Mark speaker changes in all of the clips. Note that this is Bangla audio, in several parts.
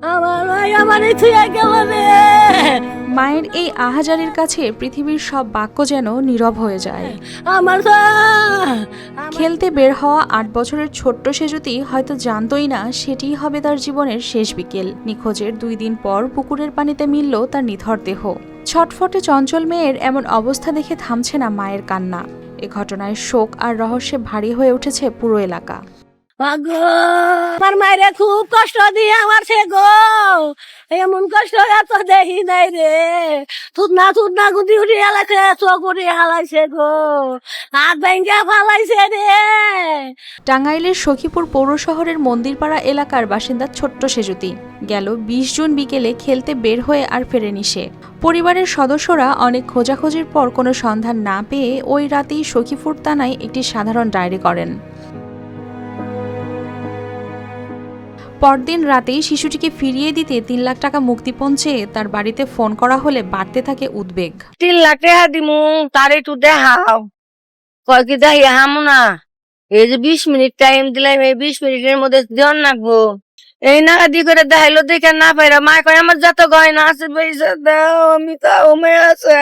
Speaker 1: আমার ভাই আমারই থুয়ে গেল রে।
Speaker 2: মায়ের এই আহাজারির কাছে পৃথিবীর সব বাক্য যেন নীরব হয়ে যায়।
Speaker 1: আমার
Speaker 2: খেলতে বের হওয়া ৮ বছরের ছোট্ট সেজুতি হয়তো জানতই না সেটিই হবে তার জীবনের শেষ বিকেল। নিখোঁজের 2 দিন পর পুকুরের পানিতে মিলল তার নিথর দেহ। ছটফটে চঞ্চল মেয়ের এমন অবস্থা দেখে থামছে না মায়ের কান্না। এ ঘটনায় শোক আর রহস্যে ভারী হয়ে উঠেছে পুরো এলাকা।
Speaker 1: আমার মায়ের খুব কষ্ট দিয়ে আমার সে গো, এমন কষ্ট এত দেখি নাই রে। থুতনা গুদি উঠি হালাইছে, চোখ উঠি হালাইছে গো, হাত ভেঙ্গে ফালাইছে রে।
Speaker 2: টাঙ্গাইলের সখীপুর পৌর শহরের মন্দিরপাড়া এলাকার বাসিন্দা ছোট্ট সেজুতি গেল ২০ জুন বিকেলে খেলতে বের হয়ে আর ফেরেনি সে। পরিবারের সদস্যরা অনেক খোঁজাখুঁজির পর কোনো সন্ধান না পেয়ে ওই রাতেই সখীপুর থানায় একটি সাধারণ ডায়েরি করেন। পরদিন রাতেই শিশুটিকে ফিরিয়ে দিতে ৩ লাখ টাকা মুক্তিপণ চেয়ে তার বাড়িতে ফোন করা হলে বাড়তে থাকে উদ্বেগ।
Speaker 1: 3 লাখ টাকা দিমু, তার একটু দেখাও। কয় কি দেখাই হামু না, এই যে 20 মিনিট টাইম দিলাম, এই 20 মিনিটের মধ্যে দেওয়ার নাকবো। এই নাকা দি করে দেখাইলো, দেখে না পাইরা মায় কয় আমার যত গয়না আছে পয়সা দাও, আমি তাও মেয়ে আছে।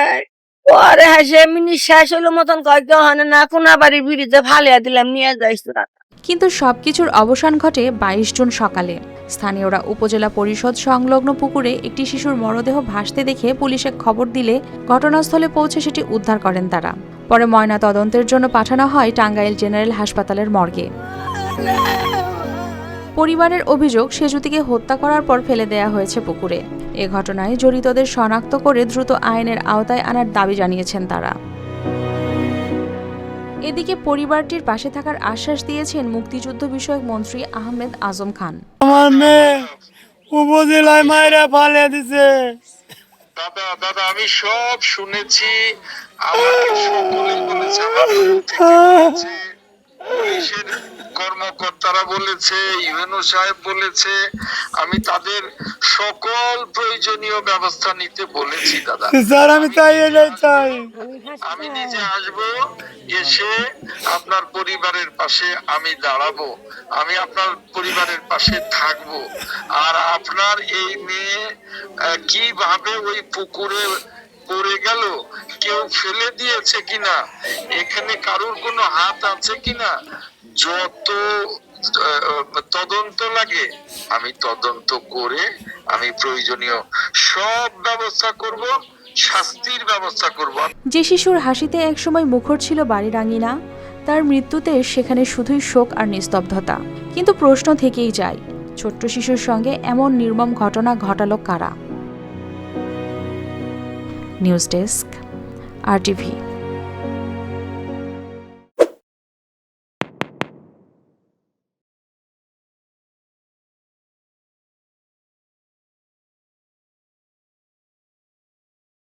Speaker 1: পরে হাসে মিনিট শেষ হইলো মতন কয় কেউ হয় না, কোনা বাড়ির বিড়িতে ফালিয়া দিলাম, নিয়ে যাইস।
Speaker 2: কিন্তু সবকিছুর অবসান ঘটে ২২ জুন সকালে। স্থানীয়রা উপজেলা পরিষদ সংলগ্ন পুকুরে একটি শিশুর মরদেহ ভাসতে দেখে পুলিশে খবর দিলে ঘটনাস্থলে পৌঁছে সেটি উদ্ধার করেন তারা। পরে ময়না তদন্তের জন্য পাঠানো হয় টাঙ্গাইল জেনারেল হাসপাতালের মর্গে। পরিবারের অভিযোগ সেজুতিকে হত্যা করার পর ফেলে দেয়া হয়েছে পুকুরে। এ ঘটনায় জড়িতদের শনাক্ত করে দ্রুত আইনের আওতায় আনার দাবি জানিয়েছেন তারা। এদিকে পরিবারটির পাশে থাকার আশ্বাস দিয়েছেন মুক্তিযুদ্ধ বিষয়ক মন্ত্রী আহমেদ আজম খান।
Speaker 3: আমার মেয়ে উপজেলায় মায়েরা ফালে দিছে।
Speaker 4: দাদা আমি সব শুনেছি, আমাকে সকলেই বলেছে, আমার পুলিশের কর্মকর্তারা বলেছে, ইউএনও সাহেব বলেছে, আমি তাদের সকল প্রয়োজনীয় ব্যবস্থা নিতে বলেছি দাদা।
Speaker 3: স্যার আমি তাই এটাই চাই।
Speaker 4: আমি নিজে আসবো, এসে আপনার পরিবারের পাশে আমি দাঁড়াবো, আমি আপনার পরিবারের পাশে থাকবো। আর আপনার এই মেয়ে কিভাবে ওই পুকুরে পড়ে গেল, কেউ ফেলে দিয়েছে কিনা, এখানে কারোর কোনো হাত আছে কিনা, যত তদন্ত লাগে আমি তদন্ত করে আমি প্রয়োজনীয় সব ব্যবস্থা করব, শাস্তির ব্যবস্থা করব।
Speaker 2: যে শিশুর হাসিতে একসময় মুখর ছিল বাড়ির আঙিনা, তার মৃত্যুতে সেখানে শুধুই শোক আর নিস্তব্ধতা। কিন্তু প্রশ্ন থেকেই যায়, ছোট্ট শিশুর সঙ্গে এমন নির্মম ঘটনা ঘটালো কারা? News desk, RTV।